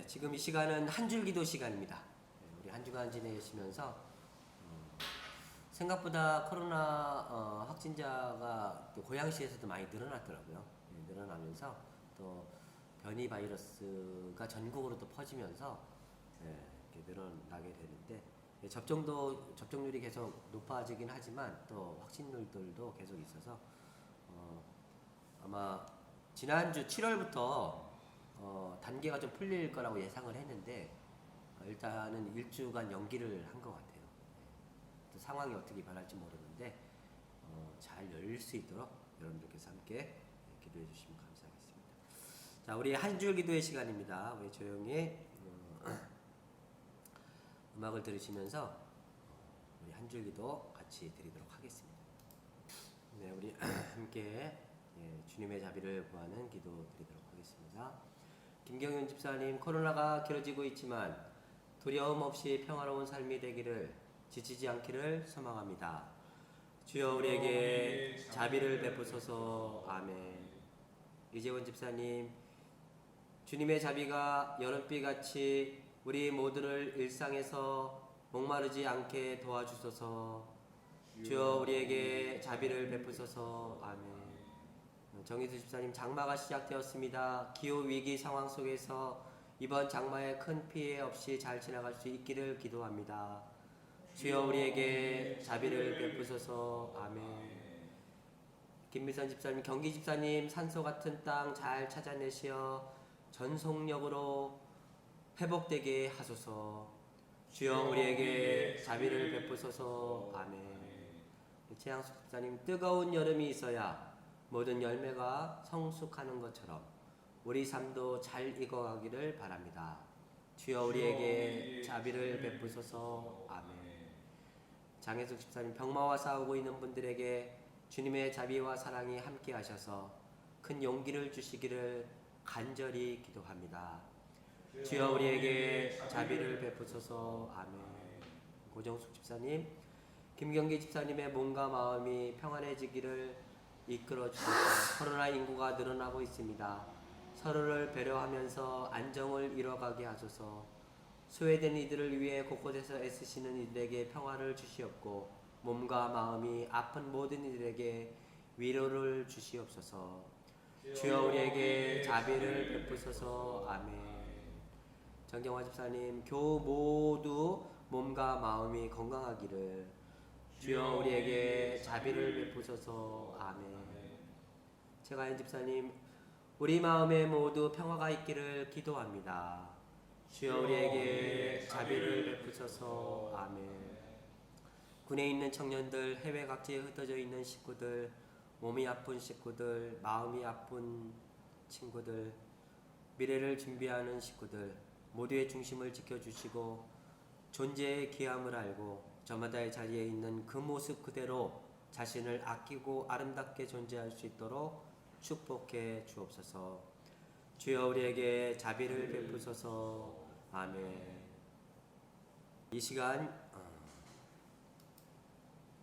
네, 지금 이 시간은 한 줄 기도 시간입니다. 네, 우리 한 주간 지내시면서 생각보다 코로나 확진자가 또 고양시에서도 많이 늘어났더라고요. 네, 늘어나면서 또 변이 바이러스가 전국으로 또 퍼지면서 이렇게 늘어나게 되는데 접종률이 계속 높아지긴 하지만 또 확진률들도 계속 있어서 아마 지난주 7월부터 단계가 좀 풀릴 거라고 예상을 했는데 일단은 일주간 연기를 한 것 같아요. 또 상황이 어떻게 변할지 모르는데 잘 열릴 수 있도록 여러분들께서 함께 기도해 주시면 감사하겠습니다. 자, 우리 한 줄 기도의 시간입니다. 우리 조용히 음악을 들으시면서 우리 한 줄 기도 같이 드리도록 하겠습니다. 네, 우리 함께 주님의 자비를 구하는 기도 드리도록 하겠습니다. 김경윤 집사님, 코로나가 길어지고 있지만 두려움 없이 평화로운 삶이 되기를, 지치지 않기를 소망합니다. 주여 우리에게 자비를 베푸소서. 아멘. 이재원 집사님, 주님의 자비가 여름비같이 우리 모두를 일상에서 목마르지 않게 도와주소서. 주여 우리에게 자비를 베푸소서. 아멘. 정희수 집사님, 장마가 시작되었습니다. 기후위기 상황 속에서 이번 장마에 큰 피해 없이 잘 지나갈 수 있기를 기도합니다. 주여 우리에게 자비를 베푸소서. 아멘. 김미선 집사님, 경기 집사님, 산소 같은 땅 잘 찾아내시어 전속력으로 회복되게 하소서. 주여 우리에게 자비를 베푸소서. 아멘. 최양숙 집사님, 뜨거운 여름이 있어야 모든 열매가 성숙하는 것처럼 우리 삶도 잘 익어가기를 바랍니다. 주여 우리에게 자비를 베푸소서. 아멘. 장혜숙 집사님, 병마와 싸우고 있는 분들에게 주님의 자비와 사랑이 함께 하셔서 큰 용기를 주시기를 간절히 기도합니다. 주여 우리에게 자비를 베푸소서. 아멘. 고정숙 집사님, 김경기 집사님의 몸과 마음이 평안해지기를 이끌어 주셔서 코로나 인구가 늘어나고 있습니다. 서로를 배려하면서 안정을 이뤄가게 하소서. 소외된 이들을 위해 곳곳에서 애쓰시는 이들에게 평화를 주시옵고 몸과 마음이 아픈 모든 이들에게 위로를 주시옵소서. 주여 우리에게 자비를 베푸소서. 아멘. 정경화 집사님, 교우 모두 몸과 마음이 건강하기를, 주여 우리에게 자비를 베푸소서. 아멘. 최가연 집사님, 우리 마음에 모두 평화가 있기를 기도합니다. 주여 우리에게 자비를 베푸소서. 아멘. 군에 있는 청년들, 해외 각지에 흩어져 있는 식구들, 몸이 아픈 식구들, 마음이 아픈 친구들, 미래를 준비하는 식구들 모두의 중심을 지켜주시고 존재의 귀함을 알고 저마다의 자리에 있는 그 모습 그대로 자신을 아끼고 아름답게 존재할 수 있도록 축복해 주옵소서. 주여 우리에게 자비를 베푸소서. 아멘. 이 시간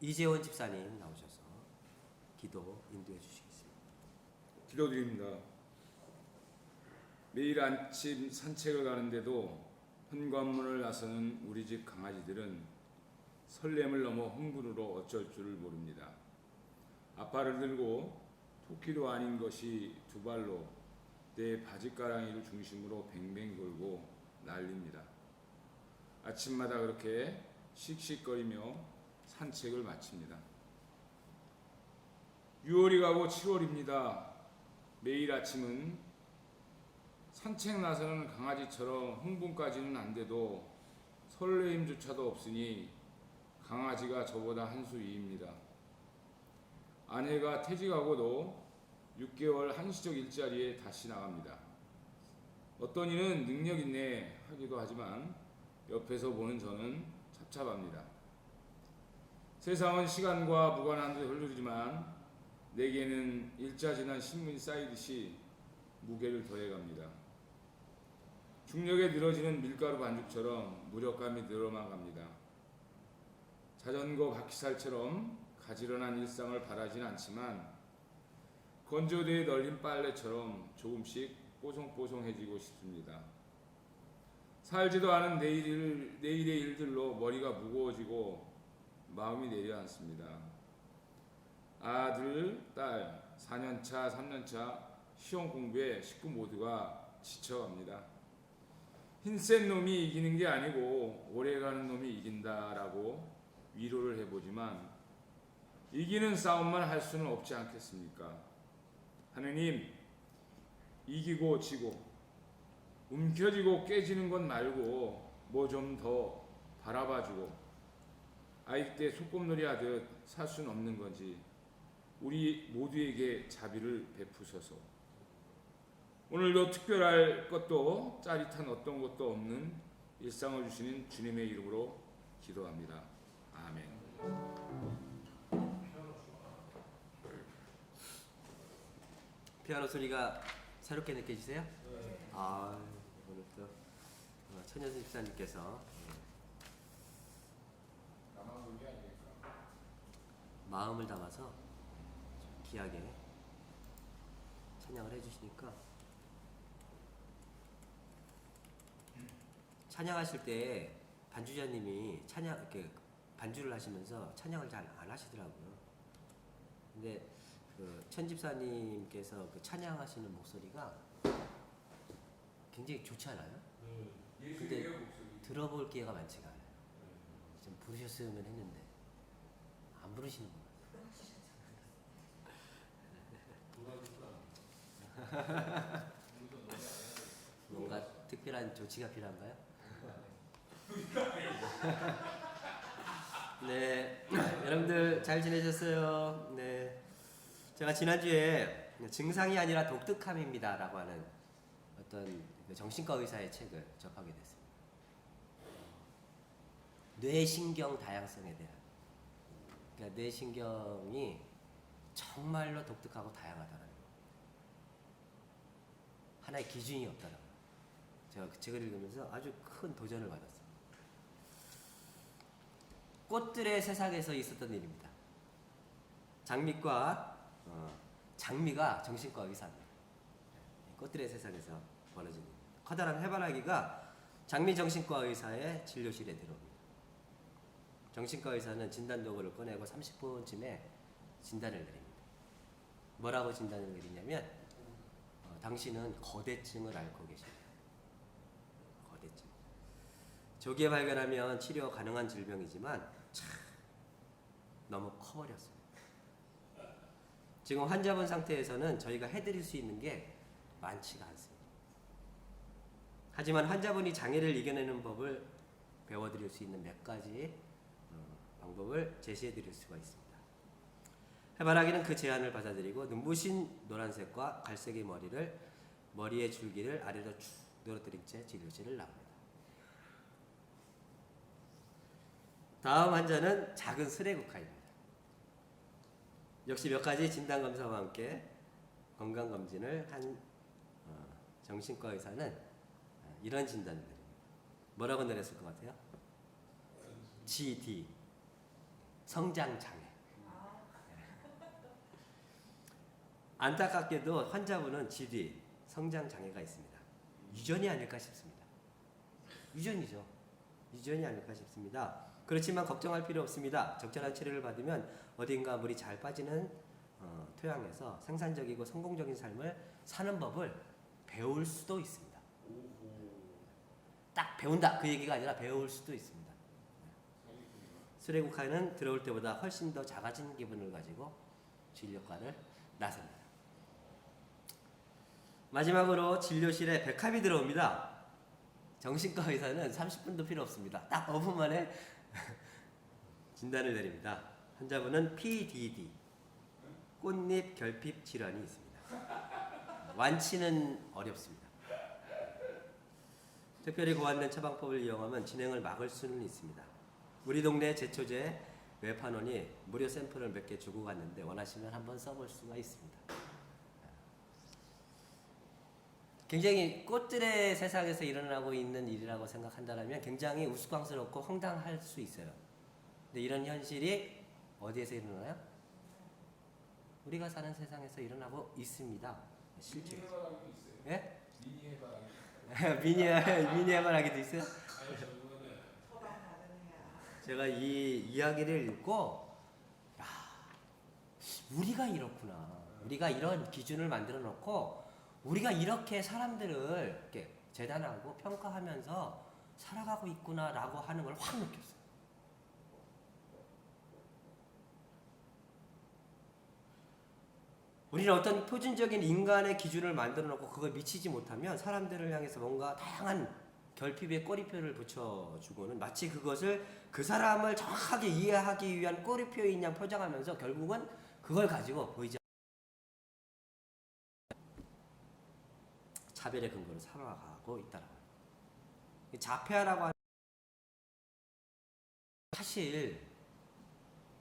이재원 집사님 나오셔서 기도 인도해 주시겠습니다. 기도드립니다. 매일 아침 산책을 가는데도 현관문을 나서는 우리 집 강아지들은 설렘을 넘어 흥분으로 어쩔 줄을 모릅니다. 앞발을 들고 토끼도 아닌 것이 두 발로 내 바지가랑이를 중심으로 뱅뱅 돌고 난립니다. 아침마다 그렇게 씩씩거리며 산책을 마칩니다. 6월이 가고 7월입니다. 매일 아침은 산책 나서는 강아지처럼 흥분까지는 안 돼도 설레임조차도 없으니 강아지가 저보다 한 수 위입니다. 아내가 퇴직하고도 6개월 한시적 일자리에 다시 나갑니다. 어떤 이는 능력 있네 하기도 하지만 옆에서 보는 저는 답답합니다. 세상은 시간과 무관한 듯 흐르지만 내게는 일자 지난 신문이 쌓이듯이 무게를 더해갑니다. 중력에 늘어지는 밀가루 반죽처럼 무력감이 늘어만 갑니다. 자전거 바퀴살처럼 가지런한 일상을 바라진 않지만 건조대에 널린 빨래처럼 조금씩 뽀송뽀송해지고 싶습니다. 살지도 않은 내일의 일들로 머리가 무거워지고 마음이 내려앉습니다. 아들, 딸, 4년차, 3년차 시험 공부에 식구 모두가 지쳐갑니다. 흰센 놈이 이기는 게 아니고 오래가는 놈이 이긴다라고 위로를 해보지만 이기는 싸움만 할 수는 없지 않겠습니까? 하느님, 이기고 지고 움켜쥐고 깨지는 것 말고 뭐 좀 더 바라봐주고 아이 때 소꿉놀이 하듯 살 수는 없는 건지 우리 모두에게 자비를 베푸소서. 오늘도 특별할 것도 짜릿한 어떤 것도 없는 일상을 주시는 주님의 이름으로 기도합니다. 아멘. 피아노 소리가 새롭게 느껴지세요? 아, 오늘 또 천여수 집사님께서 마음을 담아서 귀하게 찬양을 해주시니까, 찬양하실 때 반주자님이 이렇게 반주를 하시면서 찬양을 잘 안 하시더라고요. 근데 그 천집사님께서 그 찬양하시는 목소리가 굉장히 좋지 않아요? 근데 들어볼 기회가 많지가 않아요. 좀 부르셨으면 했는데 안 부르시는 것 같아요. 뭔가 특별한 조치가 필요한가요? 네, 여러분들 잘 지내셨어요? 네, 제가 지난주에 증상이 아니라 독특함입니다라고 하는 어떤 정신과 의사의 책을 접하게 됐습니다. 뇌신경 다양성에 대한, 그러니까 뇌신경이 정말로 독특하고 다양하다는 거, 하나의 기준이 없다는 거. 제가 그 책을 읽으면서 아주 큰 도전을 받았습니다. 꽃들의 세상에서 있었던 일입니다. 장미가 정신과 의사입니다. 꽃들의 세상에서 벌어진 일. 커다란 해바라기가 장미 정신과 의사의 진료실에 들어옵니다. 정신과 의사는 진단 도구를 꺼내고 30분쯤에 진단을 내립니다. 뭐라고 진단을 내리냐면 당신은 거대증을 앓고 계십니다. 거대증. 조기에 발견하면 치료 가능한 질병이지만 참 너무 커버렸습니다. 지금 환자분 상태에서는 저희가 해드릴 수 있는 게 많지가 않습니다. 하지만 환자분이 장애를 이겨내는 법을 배워드릴 수 있는 몇 가지 방법을 제시해드릴 수가 있습니다. 해바라기는 그 제안을 받아들이고 눈부신 노란색과 갈색의 머리의 줄기를 아래로 쭉 늘어뜨린 채 진료실을 나옵니다. 다음 환자는 작은 스레국화입니다. 역시 몇 가지 진단검사와 함께 건강검진을 한 정신과 의사는 이런 진단을 내립니다. 뭐라고 내렸을 것 같아요? GD, 성장장애. 안타깝게도 환자분은 GD, 성장장애가 있습니다. 유전이 아닐까 싶습니다. 유전이죠. 유전이 아닐까 싶습니다. 그렇지만 걱정할 필요 없습니다. 적절한 치료를 받으면 어딘가 물이 잘 빠지는 토양에서 생산적이고 성공적인 삶을 사는 법을 배울 수도 있습니다. 딱 배운다 그 얘기가 아니라 배울 수도 있습니다. 수레국화는 들어올 때보다 훨씬 더 작아진 기분을 가지고 진료과를 나섭니다. 마지막으로 진료실에 백합이 들어옵니다. 정신과 의사는 30분도 필요 없습니다. 딱 5분 만에 진단을 내립니다. 환자분은 PDD, 꽃잎 결핍 질환이 있습니다. 완치는 어렵습니다. 특별히 고안된 처방법을 이용하면 진행을 막을 수는 있습니다. 우리 동네 제초제 외판원이 무료 샘플을 몇 개 주고 갔는데 원하시면 한번 써볼 수가 있습니다. 굉장히 꽃들의 세상에서 일어나고 있는 일이라고 생각한다면 굉장히 우스꽝스럽고 황당할 수 있어요. 근데 이런 현실이 어디에서 일어나요? 우리가 사는 세상에서 일어나고 있습니다. 실제로. 예? 미니에만 하기도 있어요. 제가 이 이야기를 읽고 야, 우리가 이렇구나. 우리가 이런 기준을 만들어 놓고 우리가 이렇게 사람들을 이렇게 재단하고 평가하면서 살아가고 있구나라고 하는 걸 확 느꼈어요. 우리는 어떤 표준적인 인간의 기준을 만들어 놓고 그걸 미치지 못하면 사람들을 향해서 뭔가 다양한 결핍의 꼬리표를 붙여주고는 마치 그것을 그 사람을 정확하게 이해하기 위한 꼬리표인 양 포장하면서 결국은 그걸 가지고 보이지 차별의 근거로 살아가고 있다는 거예요. 자폐아라고 하는 사실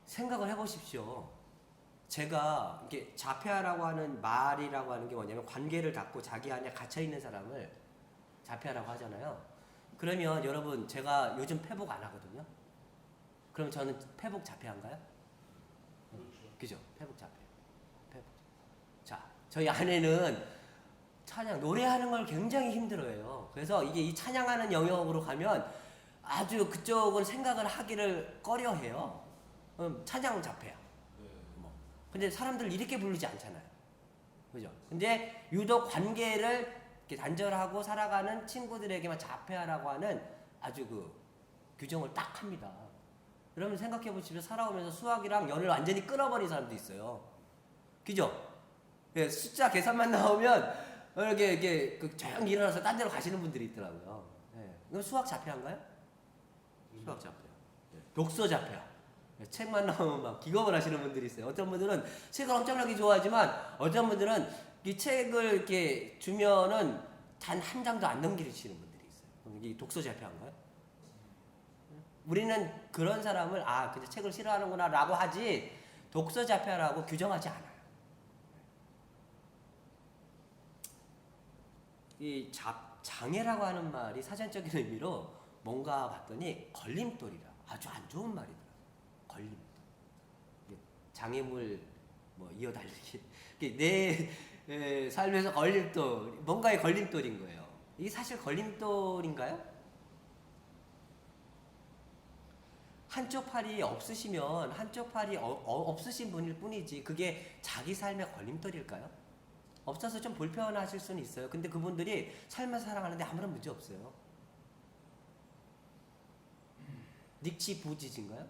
생각을 해보십시오. 제가 이게 자폐아라고 하는 말이라고 하는 게 뭐냐면 관계를 닫고 자기 안에 갇혀 있는 사람을 자폐아라고 하잖아요. 그러면 여러분 제가 요즘 페북 안 하거든요. 그럼 저는 페북 자폐아인가요? 그죠? 페북 자폐. 페북. 자, 저희 아내는 찬양 노래하는 걸 굉장히 힘들어해요. 그래서 이게 이 찬양하는 영역으로 가면 아주 그쪽은 생각을 하기를 꺼려해요. 찬양 자폐야. 뭐. 근데 사람들 이렇게 부르지 않잖아요. 그죠? 근데 유독 관계를 이렇게 단절하고 살아가는 친구들에게만 자폐아라고 하는 아주 그 규정을 딱 합니다. 여러분 생각해 보시면 살아오면서 수학이랑 연을 완전히 끊어버린 사람도 있어요. 그죠? 예, 숫자 계산만 나오면 이렇게 조용히 일어나서 딴 데로 가시는 분들이 있더라고요. 예. 그럼 수학 자폐한가요? 수학 자폐야. 예. 독서 자폐야. 예. 책만 나오면 막 기겁을 하시는 분들이 있어요. 어떤 분들은 책을 엄청나게 좋아하지만 어떤 분들은 이 책을 이렇게 주면은 단 한 장도 안 넘기시는 분들이 있어요. 그럼 이게 독서 자폐한가요? 우리는 그런 사람을 근데 책을 싫어하는구나라고 하지 독서 자폐라고 규정하지 않아요. 이 장애라고 하는 말이 사전적인 의미로 뭔가 봤더니 걸림돌이라 아주 안 좋은 말이더라고요. 걸림돌. 장애물 뭐 이어달리기. 내 삶에서 걸림돌, 뭔가의 걸림돌인 거예요. 이게 사실 걸림돌인가요? 한쪽 팔이 없으시면 한쪽 팔이 없으신 분일 뿐이지 그게 자기 삶의 걸림돌일까요? 없어서 좀 불편하실 수는 있어요. 근데 그분들이 삶을 살아가는데 아무런 문제 없어요. 닉치 부지치인가요?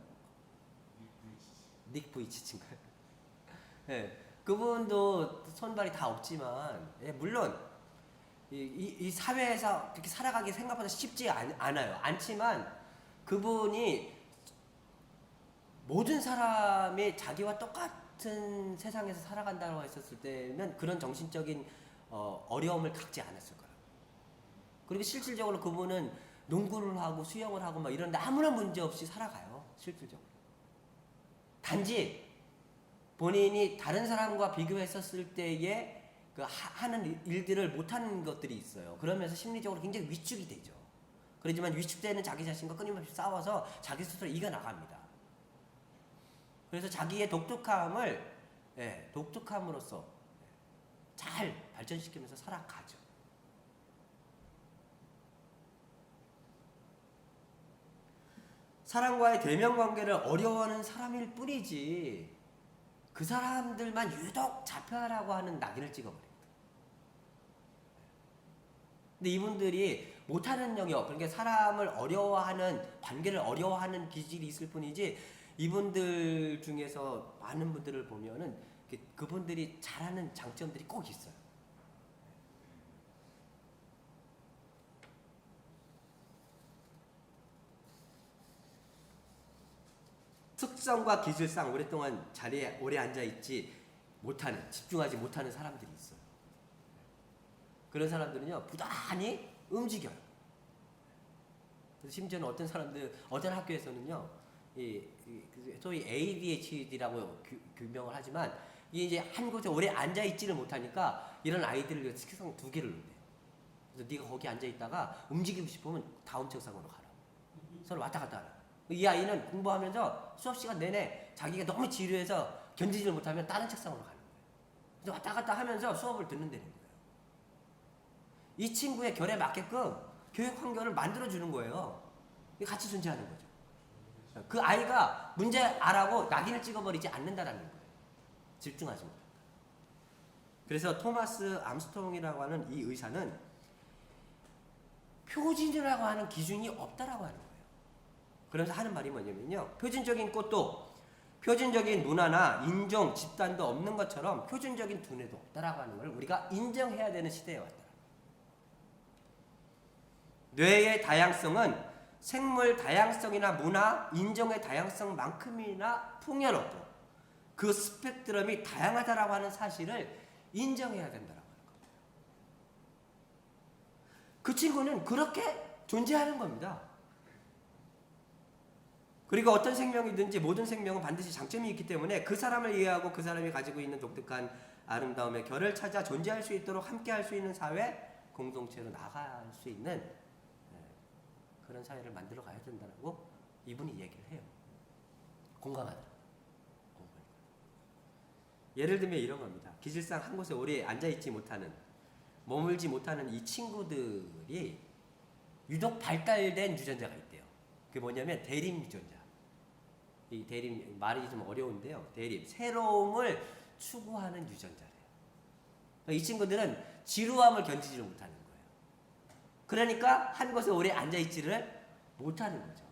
닉 부이치치인가요? 네, 그분도 손발이 다 없지만 물론 이 사회에서 그렇게 살아가기 생각보다 쉽지 않아요. 않지만 그분이 모든 사람이 자기와 똑같은 세상에서 살아간다고 했었을 때는 그런 정신적인 어려움을 갖지 않았을 거라고. 그리고 실질적으로 그분은 농구를 하고 수영을 하고 막 이런데 아무런 문제 없이 살아가요. 실질적으로. 단지 본인이 다른 사람과 비교했었을 때에 그 하는 일들을 못하는 것들이 있어요. 그러면서 심리적으로 굉장히 위축이 되죠. 그렇지만 위축되는 자기 자신과 끊임없이 싸워서 자기 스스로 이겨나갑니다. 그래서 자기의 독특함으로써 잘 발전시키면서 살아가죠. 사람과의 대면 관계를 어려워하는 사람일 뿐이지 그 사람들만 유독 자폐아라고 하는 낙인을 찍어버립니다. 근데 이분들이 못하는 영역, 그러니까 사람을 어려워하는, 관계를 어려워하는 기질이 있을 뿐이지 이분들 중에서 많은 분들을 보면은 그분들이 잘하는 장점들이 꼭 있어요. 특성과 기질상 오랫동안 자리에 오래 앉아있지 못하는, 집중하지 못하는 사람들이 있어요. 그런 사람들은요, 부단히 움직여요. 그래서 심지어는 어떤 사람들, 어떤 학교에서는요, 소위 ADHD라고 규명을 하지만, 이게 이제 한 곳에 오래 앉아있지를 못하니까, 이런 아이들을 특성 2개를 놓는대요. 그래서 네가 거기 앉아있다가 움직이고 싶으면 다음 책상으로 가라. 서로 왔다 갔다 하라. 이 아이는 공부하면서 수업 시간 내내 자기가 너무 지루해서 견디지를 못하면 다른 책상으로 가는 거예요. 그래서 왔다 갔다 하면서 수업을 듣는다는 거예요. 이 친구의 결에 맞게끔 교육 환경을 만들어 주는 거예요. 같이 존재하는 거죠. 그 아이가 문제 알아고 낙인을 찍어버리지 않는다라는 거예요. 집중하지 못한다. 그래서 토마스 암스트롱이라고 하는 이 의사는 표준이라고 하는 기준이 없다라고 하는 거예요. 그래서 하는 말이 뭐냐면요. 표준적인 꽃도 표준적인 문화나 인종, 집단도 없는 것처럼 표준적인 두뇌도 없다라고 하는 걸 우리가 인정해야 되는 시대에 왔다. 뇌의 다양성은 생물 다양성이나 문화, 인종의 다양성만큼이나 풍요롭고 그 스펙트럼이 다양하다라고 하는 사실을 인정해야 된다라고 하는 겁니다. 그 친구는 그렇게 존재하는 겁니다. 그리고 어떤 생명이든지 모든 생명은 반드시 장점이 있기 때문에 그 사람을 이해하고 그 사람이 가지고 있는 독특한 아름다움의 결을 찾아 존재할 수 있도록 함께할 수 있는 사회, 공동체로 나아갈 수 있는 그런 사회를 만들어 가야 된다고 이분이 얘기를 해요. 공감하더라고요. 예를 들면 이런 겁니다. 기질상 한 곳에 오래 앉아있지 못하는, 머물지 못하는 이 친구들이 유독 발달된 유전자가 있대요. 그게 뭐냐면 대립 유전자. 이 대립, 말이 좀 어려운데요. 대립, 새로움을 추구하는 유전자래요. 이 친구들은 지루함을 견디지 못하는 거예요. 그러니까 한 곳에 오래 앉아있지를 못하는 거죠.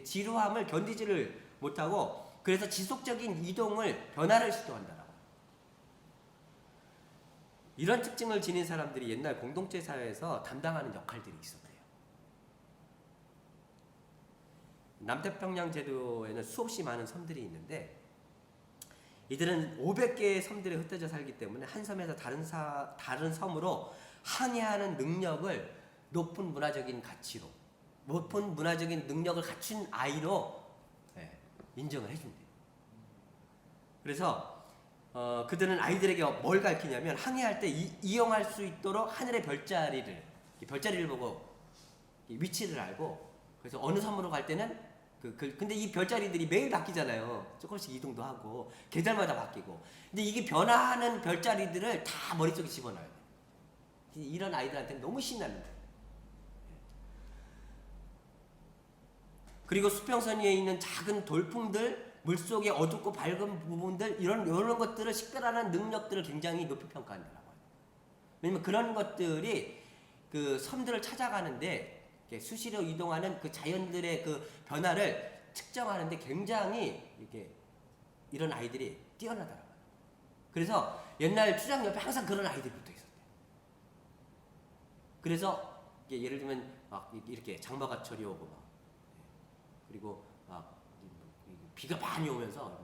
지루함을 견디지를 못하고 그래서 지속적인 이동을, 변화를 시도한다라고. 이런 특징을 지닌 사람들이 옛날 공동체 사회에서 담당하는 역할들이 있었대요. 남태평양 제도에는 수없이 많은 섬들이 있는데 이들은 500개의 섬들에 흩어져 살기 때문에 한 섬에서 다른 섬으로 항해하는 능력을 높은 문화적인 가치로, 높은 문화적인 능력을 갖춘 아이로 인정을 해준대요. 그래서 그들은 아이들에게 뭘 가르치냐면 항해할 때 이용할 수 있도록 하늘의 별자리를 보고 위치를 알고, 그래서 어느 섬으로 갈 때는 근데 이 별자리들이 매일 바뀌잖아요. 조금씩 이동도 하고 계절마다 바뀌고. 근데 이게 변화하는 별자리들을 다 머릿속에 집어넣어야 돼요. 이런 아이들한테는 너무 신나는 거예요. 그리고 수평선 위에 있는 작은 돌풍들, 물속의 어둡고 밝은 부분들, 이런 것들을 식별하는 능력들을 굉장히 높이 평가한다고 해요. 왜냐면 그런 것들이 그 섬들을 찾아가는데 수시로 이동하는 그 자연들의 그 변화를 측정하는데 굉장히 이런 아이들이 뛰어나더라고요. 그래서 옛날 추장 옆에 항상 그런 아이들이 붙어 있었대요. 그래서 예를 들면 막 이렇게 장마가철이 오고 막, 그리고 막 비가 많이 오면서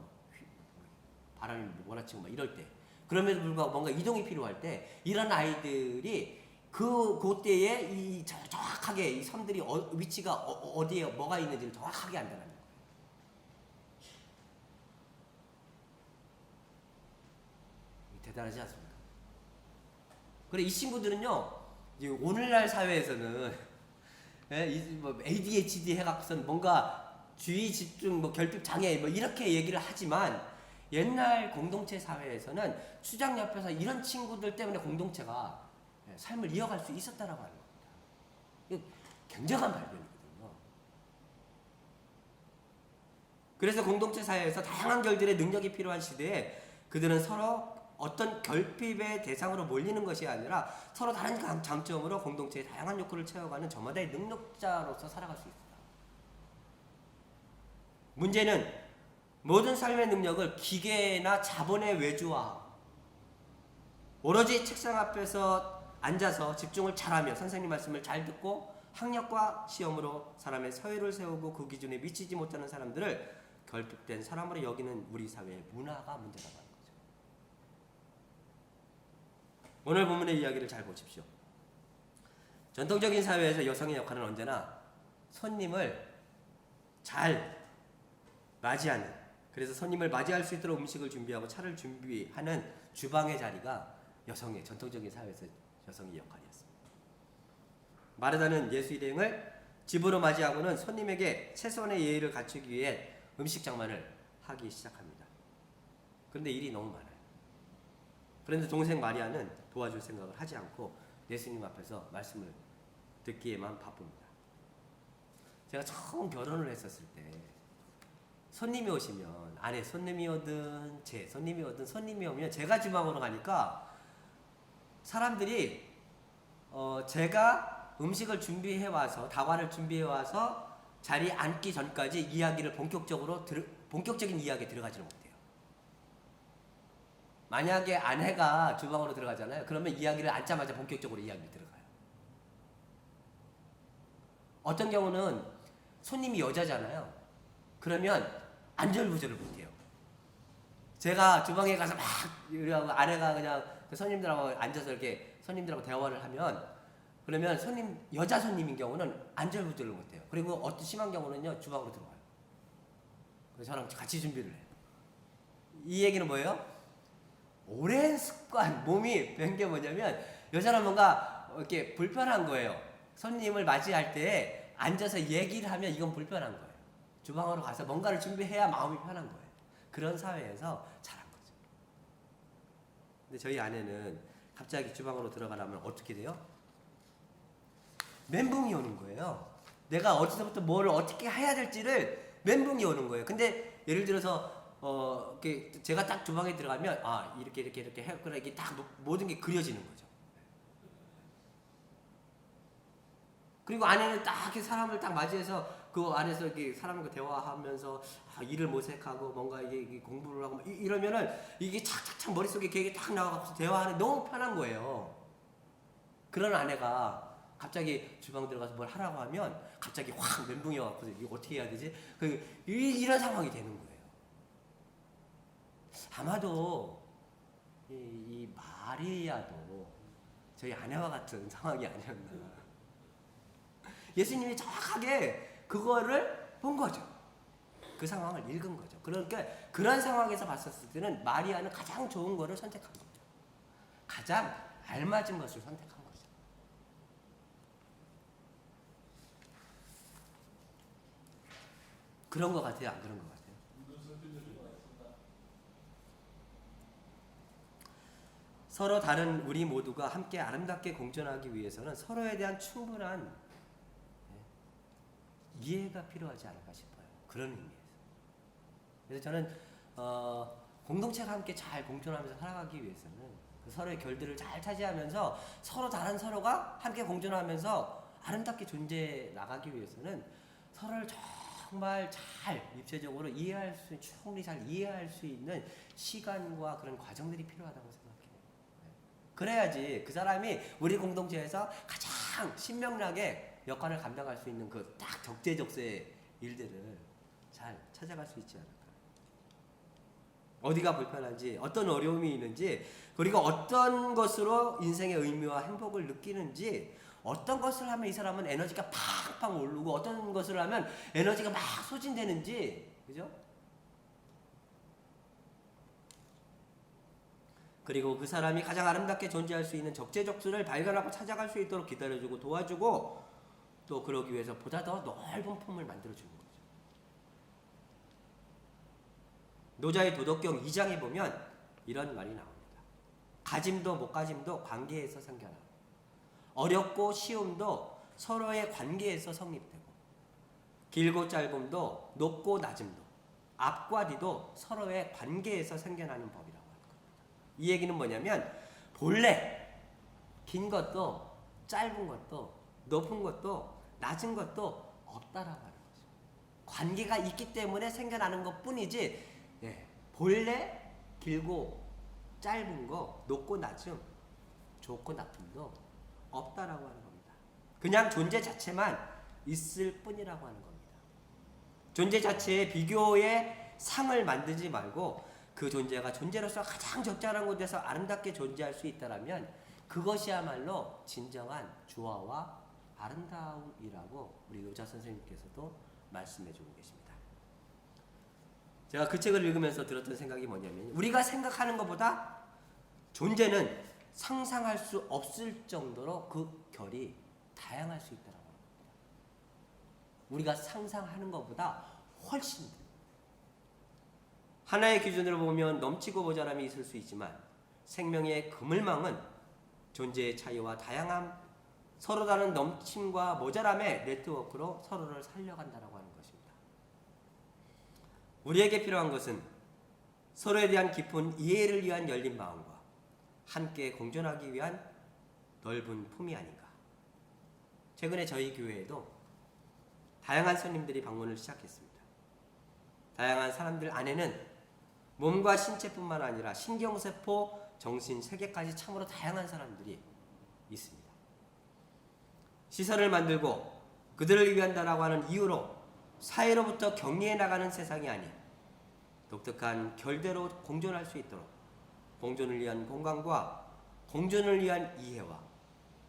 바람이 몰아치고 막 이럴 때, 그럼에도 불구하고 뭔가 이동이 필요할 때 이런 아이들이 그때에 이 정확하게 이 섬들이 위치가 어디에 뭐가 있는지를 정확하게 안다는 거예요. 대단하지 않습니까? 그래 이 친구들은요, 이제 오늘날 사회에서는 ADHD 해갖고선 뭔가 주의 집중, 결핍 장애 이렇게 얘기를 하지만 옛날 공동체 사회에서는 추장 옆에서 이런 친구들 때문에 공동체가 삶을 이어갈 수 있었다라고 하는 겁니다. 이거 굉장한 발견이거든요. 그래서 공동체 사회에서 다양한 결들의 능력이 필요한 시대에 그들은 서로 어떤 결핍의 대상으로 몰리는 것이 아니라 서로 다른 장점으로 공동체의 다양한 욕구를 채워가는 저마다의 능력자로서 살아갈 수 있습니다. 문제는 모든 삶의 능력을 기계나 자본에 외주화하고 오로지 책상 앞에서 앉아서 집중을 잘하며 선생님 말씀을 잘 듣고 학력과 시험으로 사람의 서열을 세우고 그 기준에 미치지 못하는 사람들을 결핍된 사람으로 여기는 우리 사회의 문화가 문제라고 하는 거죠. 오늘 본문의 이야기를 잘 보십시오. 전통적인 사회에서 여성의 역할은 언제나 손님을 잘 맞이하는, 그래서 손님을 맞이할 수 있도록 음식을 준비하고 차를 준비하는 주방의 자리가 여성의, 전통적인 사회에서 여성의 역할이었습니다. 마르다는 예수 일행을 집으로 맞이하고는 손님에게 최소한의 예의를 갖추기 위해 음식 장만을 하기 시작합니다. 그런데 일이 너무 많아요. 그런데 동생 마리아는 도와줄 생각을 하지 않고 예수님 앞에서 말씀을 듣기에만 바쁩니다. 제가 처음 결혼을 했었을 때 손님이 오시면 아내 손님이 오든 제 손님이 오든 손님이 오면 제가 주방으로 가니까 사람들이 제가 음식을 준비해 와서 다과를 주비해 와서 자리에 앉기 전까지 이야기를 본격적인 이야기에 들어가지는 못해요. 만약에 아내가 주방으로 들어가잖아요. 그러면 이야기를 앉자마자 본격적으로 이야기를 들어가요. 어떤 경우는 손님이 여자잖아요. 그러면 안절부절을 못해요. 제가 주방에 가서 막 요리하고 아내가 그냥 그 손님들하고 앉아서 이렇게 손님들하고 대화를 하면 그러면 여자 손님인 경우는 안절부절을 못해요. 그리고 어떤 심한 경우는요 주방으로 들어와요. 그래서 저랑 같이 준비를 해요. 이 얘기는 뭐예요? 오랜 습관, 몸이 된 게 뭐냐면 여자는 뭔가 이렇게 불편한 거예요. 손님을 맞이할 때 앉아서 얘기를 하면 이건 불편한 거예요. 주방으로 가서 뭔가를 준비해야 마음이 편한 거예요. 그런 사회에서 자란 거죠. 근데 저희 아내는 갑자기 주방으로 들어가려면 어떻게 돼요? 멘붕이 오는 거예요. 내가 어디서부터 뭘 어떻게 해야 될지를 멘붕이 오는 거예요. 근데 예를 들어서 제가 딱 주방에 들어가면 이렇게 해 그래 이게 딱 모든 게 그려지는 거죠. 그리고 아내는 딱 이렇게 사람을 딱 맞이해서 그 안에서 이렇게 사람과 대화하면서 일을 모색하고 뭔가 이게 공부를 하고 이러면은 이게 착착착 머릿속에 계획이 딱 나와서 대화하는 너무 편한 거예요. 그런 아내가 갑자기 주방 들어가서 뭘 하라고 하면 갑자기 확 멘붕이 와서 이거 어떻게 해야 되지? 이런 상황이 되는 거예요. 아마도 이 마리아도 저희 아내와 같은 상황이 아니었나. 예수님이 정확하게 그거를 본 거죠. 그 상황을 읽은 거죠. 그러니까 그런 상황에서 봤었을 때는 마리아는 가장 좋은 거를 선택한 거죠. 가장 알맞은 것을 선택한 거죠. 그런 것 같아요? 안 그런 것 같아요? 서로 다른 우리 모두가 함께 아름답게 공존하기 위해서는 서로에 대한 충분한 이해가 필요하지 않을까 싶어요. 그런 의미에서. 그래서 저는 공동체가 함께 잘 공존하면서 살아가기 위해서는 서로의 결들을 잘 차지하면서 서로가 함께 공존하면서 아름답게 존재해 나가기 위해서는 서로를 정말 잘 입체적으로 충분히 잘 이해할 수 있는 시간과 그런 과정들이 필요하다고 생각해요. 그래야지 그 사람이 우리 공동체에서 가장 신명나게 역할을 감당할 수 있는 그 딱 적재적소의 일들을 잘 찾아갈 수 있지 않을까. 어디가 불편한지, 어떤 어려움이 있는지, 그리고 어떤 것으로 인생의 의미와 행복을 느끼는지, 어떤 것을 하면 이 사람은 에너지가 팍팍 오르고 어떤 것을 하면 에너지가 막 소진되는지, 그죠? 그리고 그 사람이 가장 아름답게 존재할 수 있는 적재적소를 발견하고 찾아갈 수 있도록 기다려주고 도와주고 또 그러기 위해서 보다 더 넓은 품을 만들어주는 거죠. 노자의 도덕경 2장에 보면 이런 말이 나옵니다. 가짐도 못 가짐도 관계에서 생겨나. 어렵고 쉬움도 서로의 관계에서 성립되고 길고 짧음도 높고 낮음도 앞과 뒤도 서로의 관계에서 생겨나는 법이라고 하는 겁니다. 이 얘기는 뭐냐면 본래 긴 것도 짧은 것도 높은 것도 낮은 것도 없다라고 하는 거죠. 관계가 있기 때문에 생겨나는 것뿐이지 본래 길고 짧은 거 높고 낮음 좋고 나쁨도 없다라고 하는 겁니다. 그냥 존재 자체만 있을 뿐이라고 하는 겁니다. 존재 자체의 비교의 상을 만들지 말고 그 존재가 존재로서 가장 적절한 곳에서 아름답게 존재할 수 있다면 그것이야말로 진정한 조화와 아름다움이라고 우리 노자 선생님께서도 말씀해주고 계십니다. 제가 그 책을 읽으면서 들었던 생각이 뭐냐면 우리가 생각하는 것보다 존재는 상상할 수 없을 정도로 그 결이 다양할 수 있다고 합니다. 우리가 상상하는 것보다 훨씬 하나의 기준으로 보면 넘치고 모자람이 있을 수 있지만 생명의 그물망은 존재의 차이와 다양함, 서로 다른 넘침과 모자람의 네트워크로 서로를 살려간다라고 하는 것입니다. 우리에게 필요한 것은 서로에 대한 깊은 이해를 위한 열린 마음과 함께 공존하기 위한 넓은 품이 아닌가. 최근에 저희 교회에도 다양한 손님들이 방문을 시작했습니다. 다양한 사람들 안에는 몸과 신체뿐만 아니라 신경세포, 정신, 세계까지 참으로 다양한 사람들이 있습니다. 시설을 만들고 그들을 위한다라고 하는 이유로 사회로부터 격리해 나가는 세상이 아닌 독특한 결대로 공존할 수 있도록 공존을 위한 공간과 공존을 위한 이해와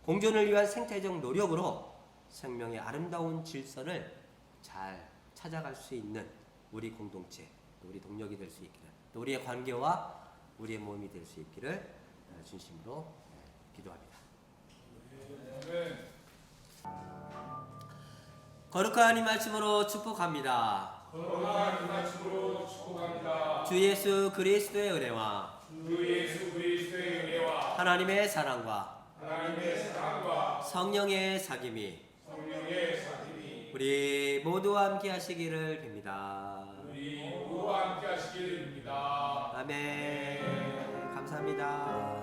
공존을 위한 생태적 노력으로 생명의 아름다운 질서를 잘 찾아갈 수 있는 우리 공동체, 우리 동력이 될 수 있기를, 또 우리의 관계와 우리의 몸이 될 수 있기를 진심으로 기도합니다. 거룩한 이 말씀으로 축복합니다. 거룩한 이 말씀으로 축복합니다. 주 예수 그리스도의 은혜와 주 예수 그리스도의 은혜와 하나님의 사랑과 성령의 사귐이 우리 모두와 함께 하시기를 빕니다. 아멘. 감사합니다.